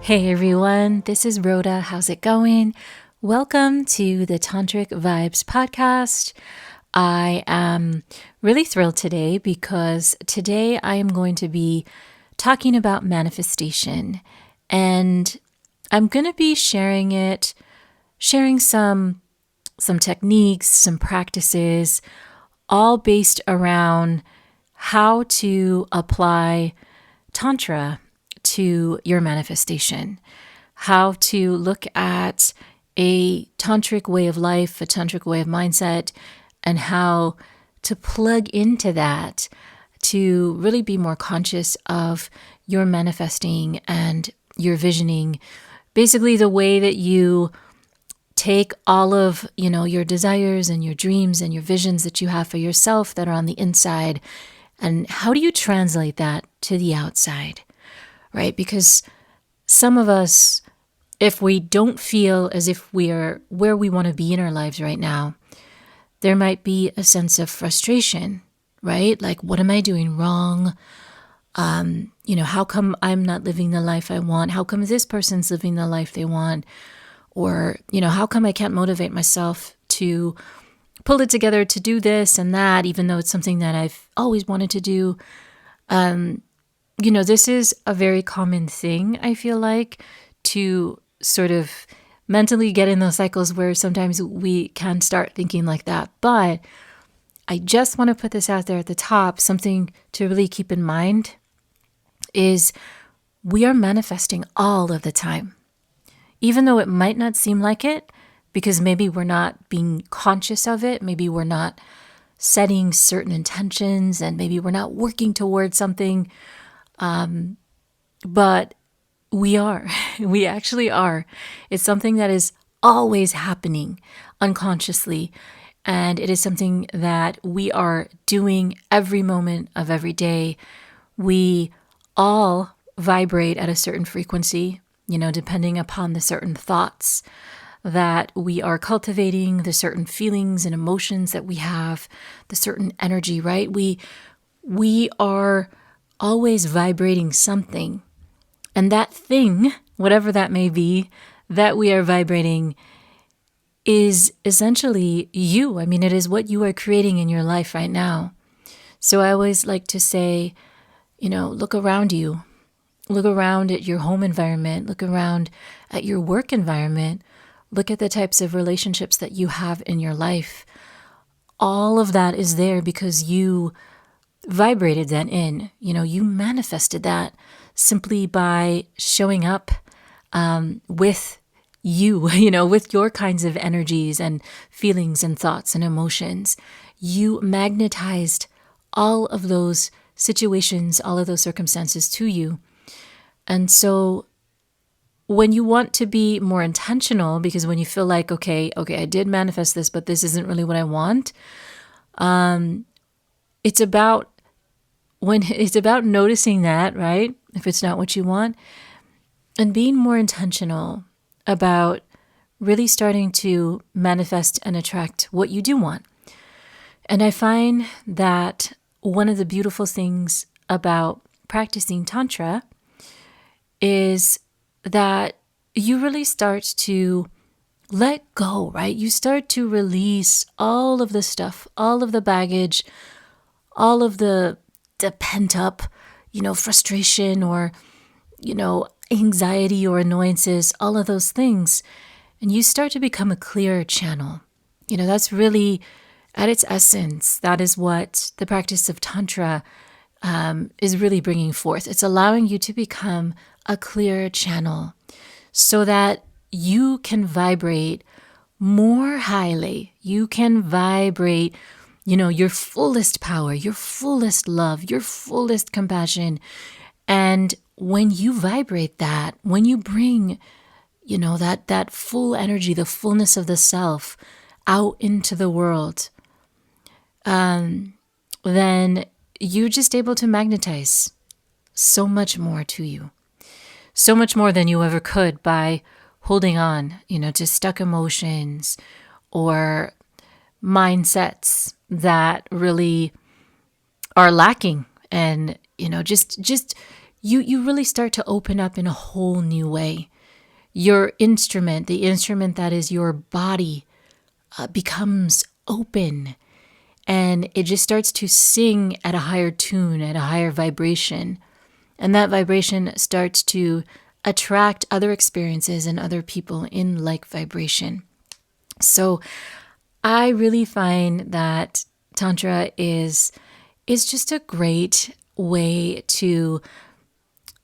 Hey everyone, this is Rhoda. How's it going? Welcome to the Tantric Vibes podcast. I am really thrilled today because today I am going to be talking about manifestation, and I'm going to be sharing some techniques, some practices, all based around how to apply Tantra to your manifestation, how to look at a tantric way of life, a tantric way of mindset, and how to plug into that to really be more conscious of your manifesting and your visioning. Basically, the way that you take all of, your desires and your dreams and your visions that you have for yourself that are on the inside, and how do you translate that to the outside? Right? Because some of us, if we don't feel as if we are where we want to be in our lives right now, there might be a sense of frustration, right? Like, what am I doing wrong? How come I'm not living the life I want? How come this person's living the life they want? Or, how come I can't motivate myself to pull it together to do this and that, even though it's something that I've always wanted to do? This is a very common thing, I feel like, to sort of mentally get in those cycles where sometimes we can start thinking like that. But I just want to put this out there at the top. Something to really keep in mind is we are manifesting all of the time, even though it might not seem like it, because maybe we're not being conscious of it. Maybe we're not setting certain intentions, and maybe we're not working towards something. But we are. We actually are. It's something that is always happening unconsciously. And it is something that we are doing every moment of every day. We all vibrate at a certain frequency, depending upon the certain thoughts that we are cultivating, the certain feelings and emotions that we have, the certain energy, right? We are always vibrating something. And that thing, whatever that may be, that we are vibrating is essentially you. I mean, it is what you are creating in your life right now. So I always like to say, look around you. Look around at your home environment. Look around at your work environment. Look at the types of relationships that you have in your life. All of that is there because you vibrated that in. You manifested that simply by showing up with you, with your kinds of energies and feelings and thoughts and emotions. You magnetized all of those situations, all of those circumstances to you. And so when you want to be more intentional, because when you feel like, okay, I did manifest this, but this isn't really what I want, it's about noticing that, right? If it's not what you want, and being more intentional about really starting to manifest and attract what you do want. And I find that one of the beautiful things about practicing Tantra is that you really start to let go, right? You start to release all of the stuff, all of the baggage, all of the pent up, frustration or, anxiety or annoyances, all of those things. And you start to become a clearer channel. That's really at its essence, that is what the practice of Tantra is really bringing forth. It's allowing you to become a clearer channel so that you can vibrate more highly. You can vibrate your fullest power, your fullest love, your fullest compassion. And when you vibrate that, when you bring, that full energy, the fullness of the self out into the world, then you're just able to magnetize so much more to you. So much more than you ever could by holding on, to stuck emotions or mindsets that really are lacking. And, just you really start to open up in a whole new way. Your instrument, the instrument that is your body, becomes open, and it just starts to sing at a higher tune, at a higher vibration. And that vibration starts to attract other experiences and other people in like vibration. So I really find that Tantra is just a great way to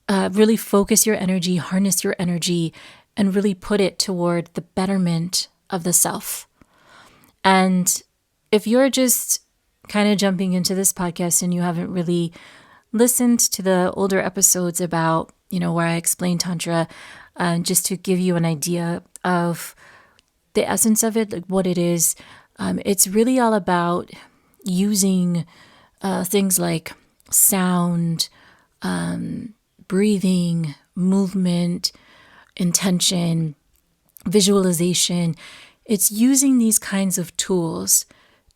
really focus your energy, harness your energy, and really put it toward the betterment of the self. And if you're just kind of jumping into this podcast and you haven't really listened to the older episodes about, where I explain Tantra, just to give you an idea of the essence of it, like what it is, it's really all about using things like sound, breathing, movement, intention, visualization. It's using these kinds of tools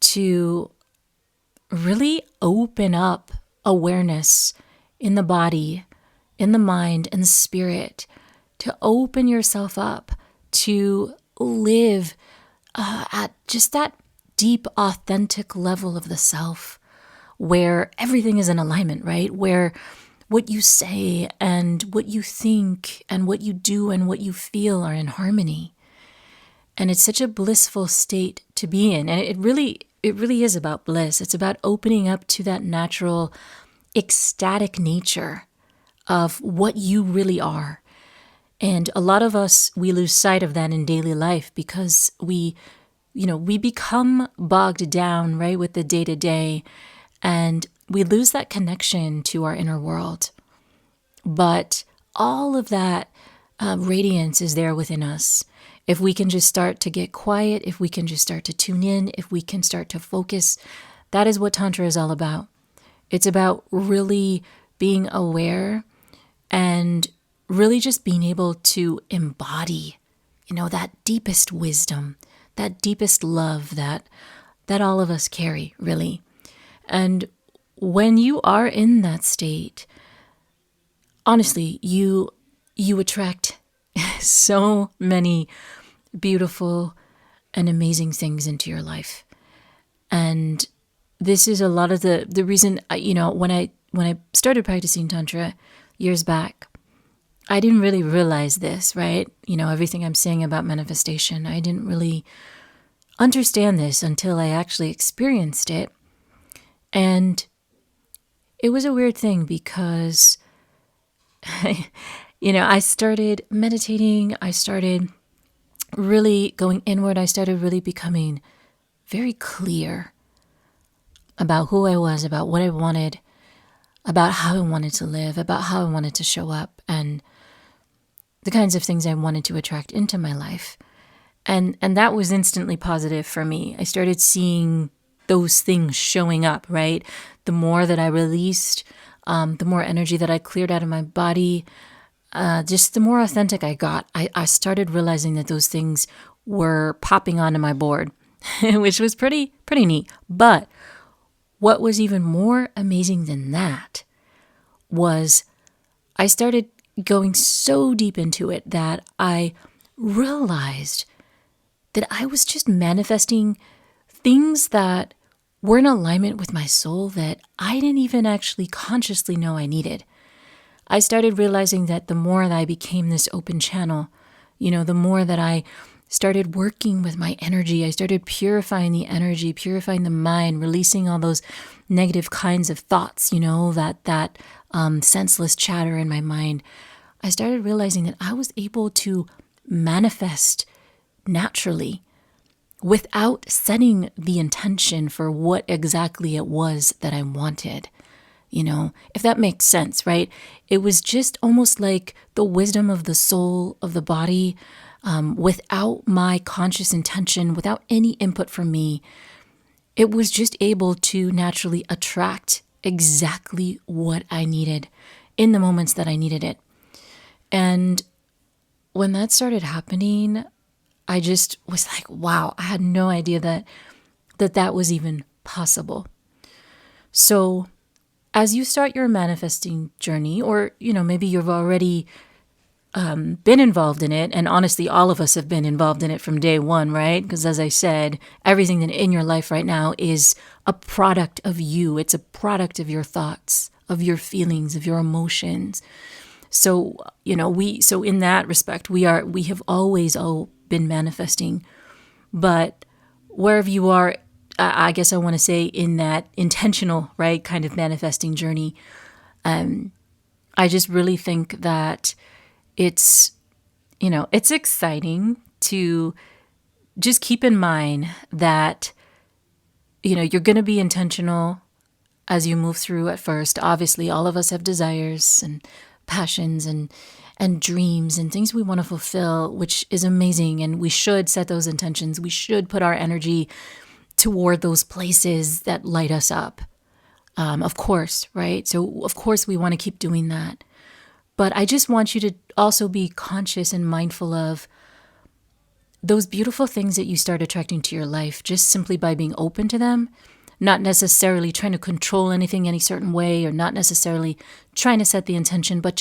to really open up awareness in the body, in the mind, and the spirit, to open yourself up to live at just that deep, authentic level of the self, where everything is in alignment, right? Where what you say and what you think and what you do and what you feel are in harmony. And it's such a blissful state to be in. And it really is about bliss. It's about opening up to that natural, ecstatic nature of what you really are. And a lot of us, we lose sight of that in daily life because we become bogged down, right, with the day-to-day, and we lose that connection to our inner world. But all of that radiance is there within us. If we can just start to get quiet, if we can just start to tune in, if we can start to focus, that is what Tantra is all about. It's about really being aware and really just being able to embody, that deepest wisdom, that deepest love that all of us carry, really. And when you are in that state, honestly, you attract so many beautiful and amazing things into your life. And this is a lot of the reason, when I started practicing Tantra years back, I didn't really realize this, right? Everything I'm saying about manifestation, I didn't really understand this until I actually experienced it. And it was a weird thing because, I started meditating, I started really going inward, I started really becoming very clear about who I was, about what I wanted, about how I wanted to live, about how I wanted to show up, and the kinds of things I wanted to attract into my life. And that was instantly positive for me. I started seeing those things showing up, right? The more that I released, the more energy that I cleared out of my body, just the more authentic I got. I started realizing that those things were popping onto my board, which was pretty neat. But what was even more amazing than that was I started going so deep into it that I realized that I was just manifesting things that were in alignment with my soul that I didn't even actually consciously know I needed. I started realizing that the more that I became this open channel, the more that I started working with my energy, I started purifying the energy, purifying the mind, releasing all those negative kinds of thoughts, that senseless chatter in my mind. I started realizing that I was able to manifest naturally without setting the intention for what exactly it was that I wanted. If that makes sense, right? It was just almost like the wisdom of the soul, of the body, without my conscious intention, without any input from me. It was just able to naturally attract exactly what I needed in the moments that I needed it. And when that started happening, I just was like, wow, I had no idea that was even possible. So as you start your manifesting journey, or, maybe you've already been involved in it, and honestly, all of us have been involved in it from day one, right? Because as I said, everything that in your life right now is a product of you. It's a product of your thoughts, of your feelings, of your emotions. So, so in that respect, we have always all been manifesting. But wherever you are, I guess I want to say in that intentional, right, kind of manifesting journey, I just really think that it's, it's exciting to just keep in mind that, you're going to be intentional as you move through at first. Obviously, all of us have desires and passions and dreams and things we want to fulfill, which is amazing. And we should set those intentions. We should put our energy toward those places that light us up. Of course, right? So, of course, we want to keep doing that. But I just want you to also be conscious and mindful of those beautiful things that you start attracting to your life just simply by being open to them, not necessarily trying to control anything any certain way, or not necessarily trying to set the intention, but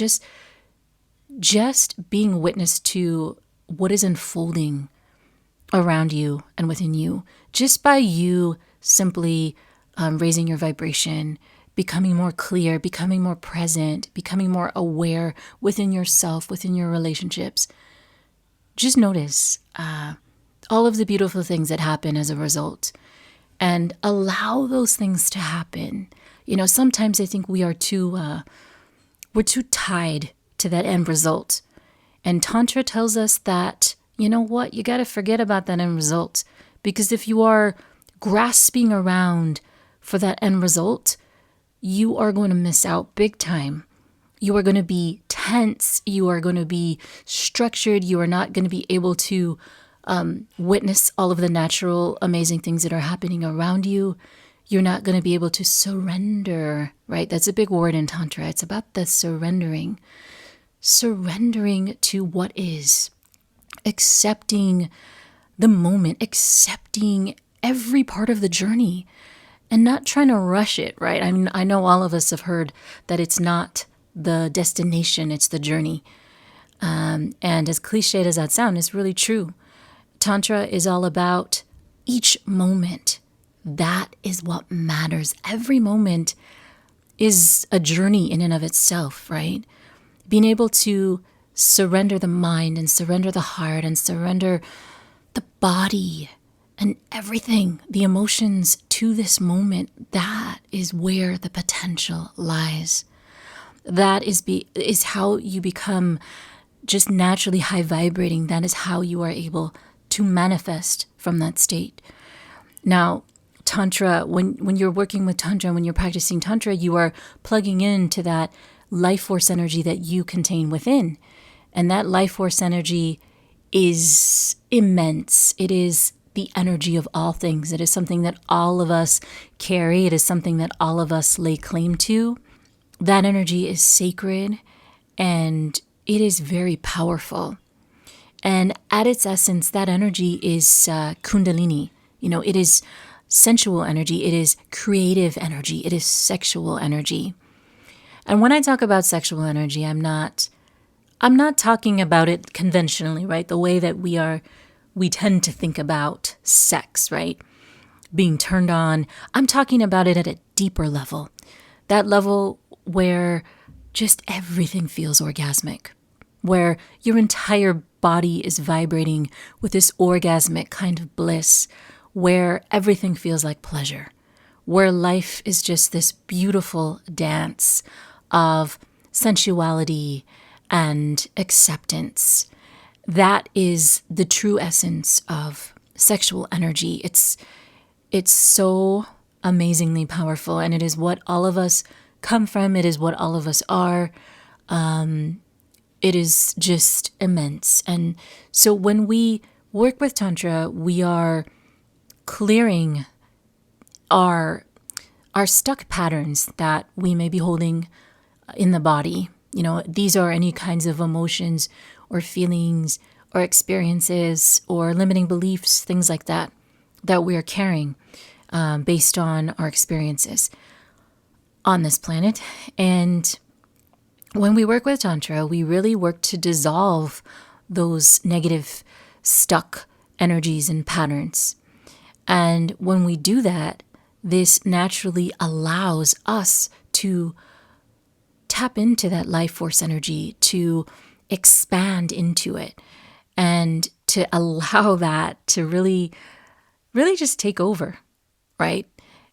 just being witness to what is unfolding around you and within you, just by you simply raising your vibration, becoming more clear, becoming more present, becoming more aware within yourself, within your relationships. Just notice all of the beautiful things that happen as a result, and allow those things to happen. Sometimes I think we're too tied to that end result. And Tantra tells us that, you know what, you got to forget about that end result. Because if you are grasping around for that end result, you are going to miss out big time. You are going to be tense. You are going to be structured. You are not going to be able to witness all of the natural, amazing things that are happening around you. You're not going to be able to surrender, right? That's a big word in Tantra. It's about the surrendering to what is, accepting the moment, accepting every part of the journey, and not trying to rush it, right? I mean, I know all of us have heard that it's not the destination, it's the journey. And as cliched as that sounds, it's really true. Tantra is all about each moment. That is what matters. Every moment is a journey in and of itself, right? Being able to surrender the mind and surrender the heart and surrender the body and everything, the emotions to this moment, that is where the potential lies. That is how you become just naturally high vibrating. That is how you are able to manifest from that state. Now, Tantra, when you're working with Tantra, when you're practicing Tantra, you are plugging into that life force energy that you contain within. And that life force energy is immense. It is the energy of all things. It is something that all of us carry. It is something that all of us lay claim to. That energy is sacred and it is very powerful. And at its essence, that energy is Kundalini. It is sensual energy. It is creative energy. It is sexual energy. And when I talk about sexual energy, I'm not talking about it conventionally, right? The way that we tend to think about sex, right? Being turned on. I'm talking about it at a deeper level. That level where just everything feels orgasmic, where your entire body is vibrating with this orgasmic kind of bliss, where everything feels like pleasure, where life is just this beautiful dance of sensuality and acceptance. That is the true essence of sexual energy. It's so amazingly powerful, and it is what all of us come from. It is what all of us are. It is just immense. And so when we work with Tantra, we are clearing our stuck patterns that we may be holding in the body. These are any kinds of emotions or feelings or experiences or limiting beliefs, things like that we are carrying based on our experiences. on this planet. And when we work with Tantra, we really work to dissolve those negative, stuck energies and patterns. And when we do that, this naturally allows us to tap into that life force energy, to expand into it, and to allow that to really, really just take over, right?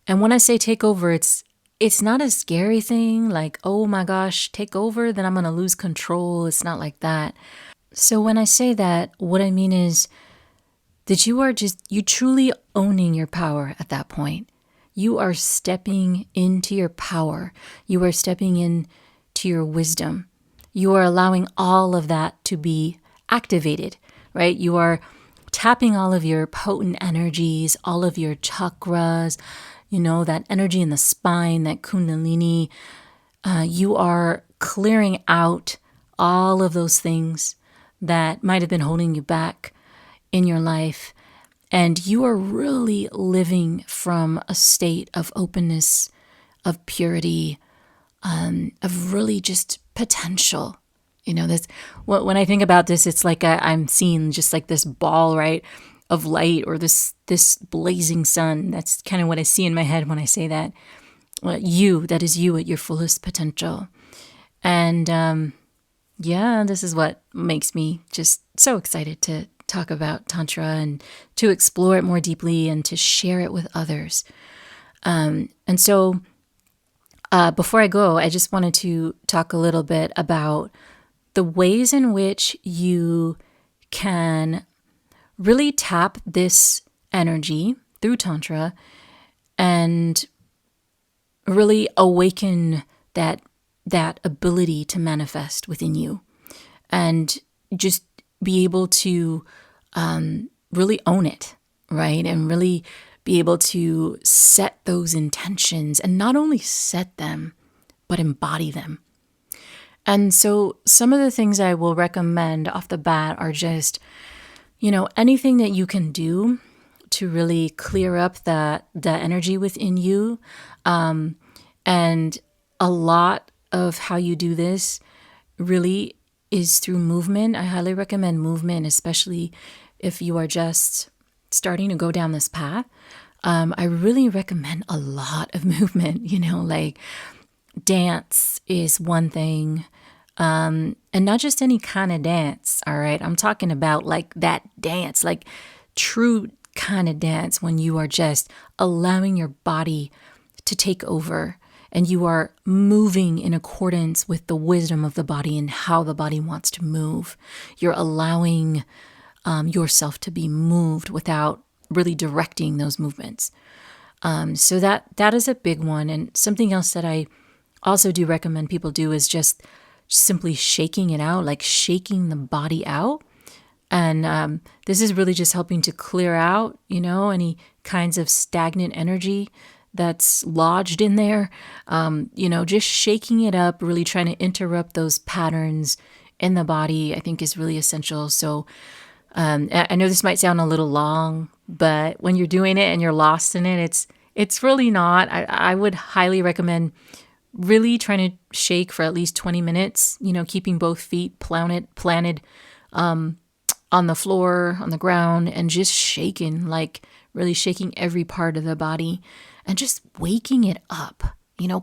And when I say take over, it's not a scary thing like, oh my gosh, take over, then I'm going to lose control. It's not like that. So when I say that, what I mean is that you truly owning your power at that point. You are stepping into your power. You are stepping into your wisdom. You are allowing all of that to be activated, right? You are tapping all of your potent energies, all of your chakras, that energy in the spine, that kundalini. You are clearing out all of those things that might have been holding you back in your life. And you are really living from a state of openness, of purity, of really just potential. This, when I think about this, it's like I'm seeing just like this ball, right, of light, or this blazing sun. That's kind of what I see in my head when I say that. That is you at your fullest potential. And this is what makes me just so excited to talk about Tantra and to explore it more deeply and to share it with others. And so before I go, I just wanted to talk a little bit about the ways in which you can really tap this energy through Tantra and really awaken that ability to manifest within you, and just be able to really own it, right? And really be able to set those intentions, and not only set them, but embody them. And so some of the things I will recommend off the bat are just, anything that you can do to really clear up the energy within you. And a lot of how you do this really is through movement. I highly recommend movement, especially if you are just starting to go down this path. I really recommend a lot of movement, like dance is one thing. And not just any kind of dance, all right? I'm talking about like that dance, like true kind of dance when you are just allowing your body to take over and you are moving in accordance with the wisdom of the body and how the body wants to move. You're allowing yourself to be moved without really directing those movements. So that is a big one. And something else that I also do recommend people do is just simply shaking it out, like shaking the body out. And this is really just helping to clear out, any kinds of stagnant energy that's lodged in there. Just shaking it up, really trying to interrupt those patterns in the body, I think is really essential. So I know this might sound a little long, but when you're doing it and you're lost in it, it's really not. I would highly recommend really trying to shake for at least 20 minutes, keeping both feet planted on the floor, on the ground, and just shaking, like really shaking every part of the body and just waking it up,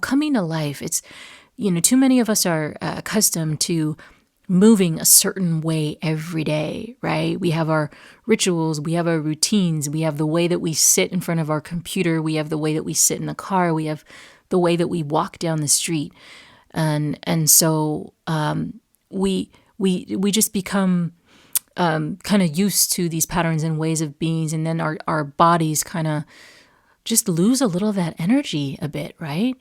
coming to life. It's, too many of us are accustomed to moving a certain way every day, right? We have our rituals, we have our routines, we have the way that we sit in front of our computer, we have the way that we sit in the car, we have the way that we walk down the street. And so we just become kind of used to these patterns and ways of beings, and then our bodies kind of just lose a little of that energy a bit, right?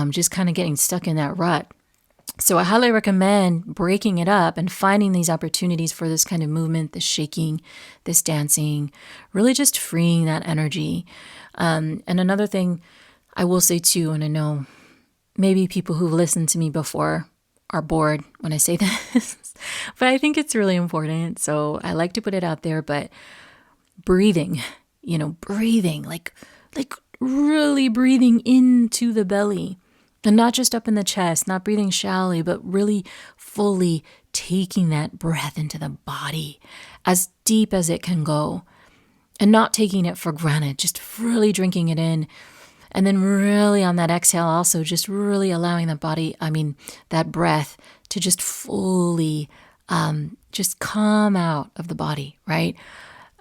Just kind of getting stuck in that rut. So I highly recommend breaking it up and finding these opportunities for this kind of movement, this shaking, this dancing, really just freeing that energy. And another thing I will say too, and I know maybe people who've listened to me before are bored when I say this, but I think it's really important. So I like to put it out there, but breathing, breathing, like really breathing into the belly, And not just up in the chest, not breathing shallowly, but really fully taking that breath into the body as deep as it can go and not taking it for granted, just really drinking it in. And then really on that exhale, also just really allowing the body, that breath to just fully just come out of the body, right?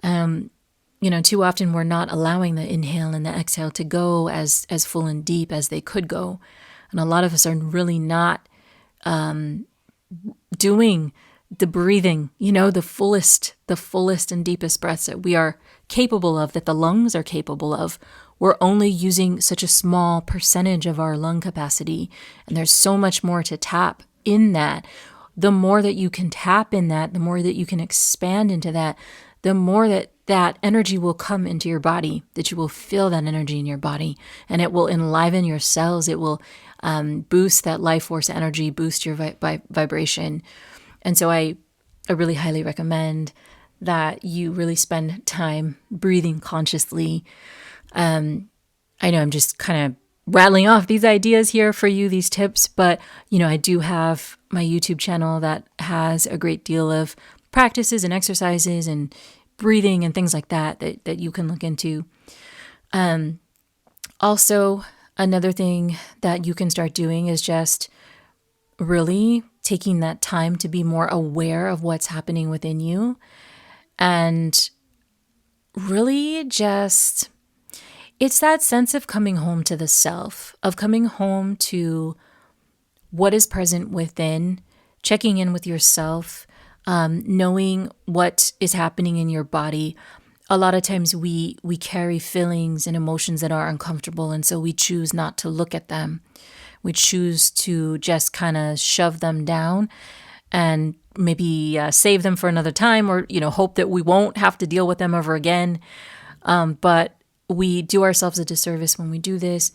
Too often we're not allowing the inhale and the exhale to go as full and deep as they could go. And a lot of us are really not doing the breathing, the fullest and deepest breaths that we are capable of, that the lungs are capable of. We're only using such a small percentage of our lung capacity, and there's so much more to tap in that. The more that you can tap in that, the more that you can expand into that, the more that energy will come into your body, that you will feel that energy in your body, and it will enliven your cells. It will boost that life force energy, boost your vibration. And so I really highly recommend that you really spend time breathing consciously. I know I'm just kind of rattling off these ideas here for you, these tips, but I do have my YouTube channel that has a great deal of practices and exercises and breathing and things like that you can look into. Also, another thing that you can start doing is just really taking that time to be more aware of what's happening within you, and really just, it's that sense of coming home to the self, of coming home to what is present within, checking in with yourself, knowing what is happening in your body. A lot of times we carry feelings and emotions that are uncomfortable, and so we choose not to look at them. We choose to just kind of shove them down and maybe save them for another time, or hope that we won't have to deal with them ever again. But we do ourselves a disservice when we do this,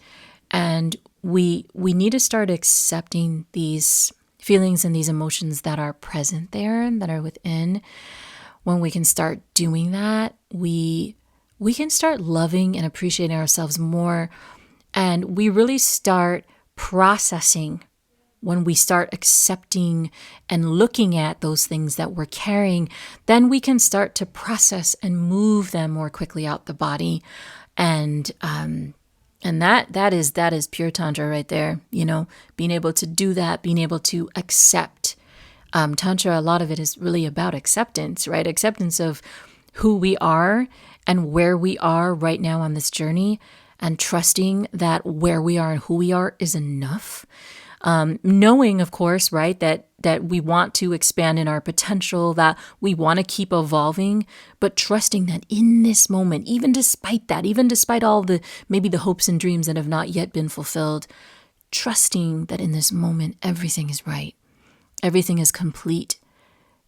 and we need to start accepting these feelings and these emotions that are present there and that are within. When we can start doing that, we can start loving and appreciating ourselves more, and we really start processing. When we start accepting and looking at those things that we're carrying, then we can start to process and move them more quickly out the body. And that is pure Tantra right there. Being able to do that, being able to accept. Tantra, a lot of it is really about acceptance, right? Acceptance of who we are and where we are right now on this journey, and trusting that where we are and who we are is enough. Knowing, of course, right, that we want to expand in our potential, that we want to keep evolving, but trusting that in this moment, even despite all maybe the hopes and dreams that have not yet been fulfilled, trusting that in this moment, everything is right. Everything is complete.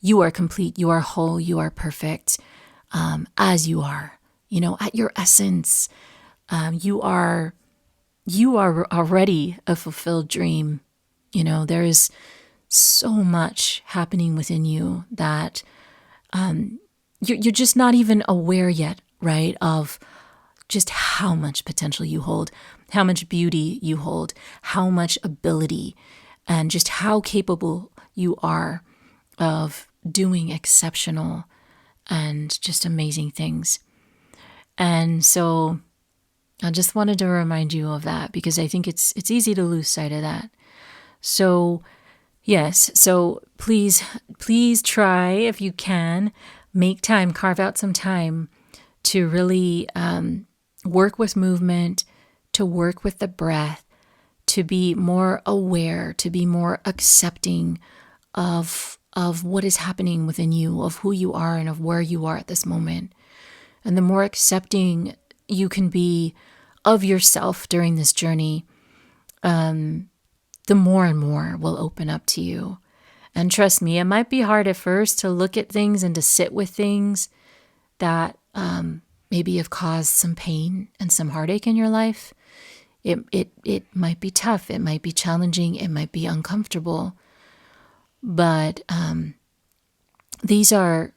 You are complete. You are whole. You are perfect, as you are, at your essence. You are already a fulfilled dream. There is so much happening within you that you're just not even aware yet, right, of just how much potential you hold, how much beauty you hold, how much ability, and just how capable you are of doing exceptional and just amazing things. And so I just wanted to remind you of that, because I think it's easy to lose sight of that. So yes, so please try, if you can, make time, carve out some time to really work with movement, to work with the breath, to be more aware, to be more accepting of what is happening within you, of who you are and of where you are at this moment. And the more accepting you can be of yourself during this journey, the more and more will open up to you. And trust me, it might be hard at first to look at things and to sit with things that maybe have caused some pain and some heartache in your life. It might be tough. It might be challenging. It might be uncomfortable. But these are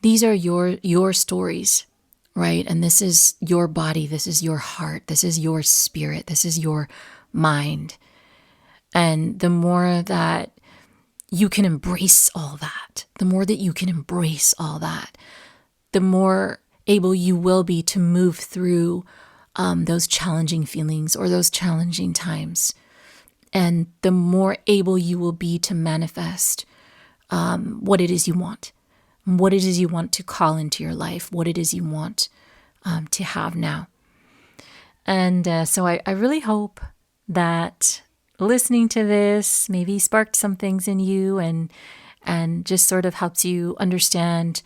your stories, right? And this is your body. This is your heart. This is your spirit. This is your mind. And the more that you can embrace all that, the more that you can embrace all that, the more able you will be to move through those challenging feelings or those challenging times. And the more able you will be to manifest what it is you want, what it is you want to call into your life, what it is you want to have now. And so I really hope that listening to this maybe sparked some things in you and just sort of helps you understand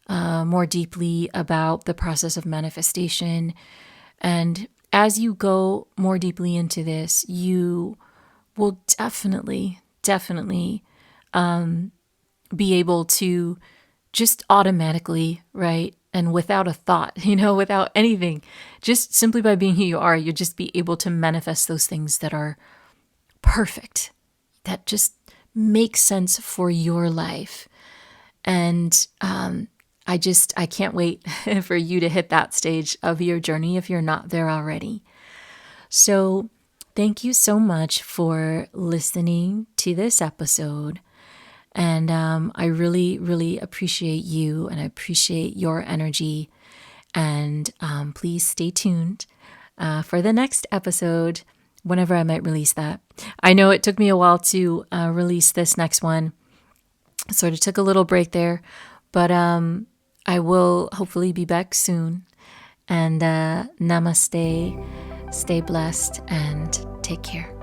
more deeply about the process of manifestation. And as you go more deeply into this, you will definitely be able to just automatically, right? And without a thought, without anything, just simply by being who you are, you'll just be able to manifest those things that are perfect, that just make sense for your life. And I can't wait for you to hit that stage of your journey if you're not there already. So thank you so much for listening to this episode. And I really, really appreciate you, and I appreciate your energy. And please stay tuned for the next episode, whenever I might release that. I know it took me a while to release this next one. Sort of took a little break there, but I will hopefully be back soon. And namaste, stay blessed, and take care.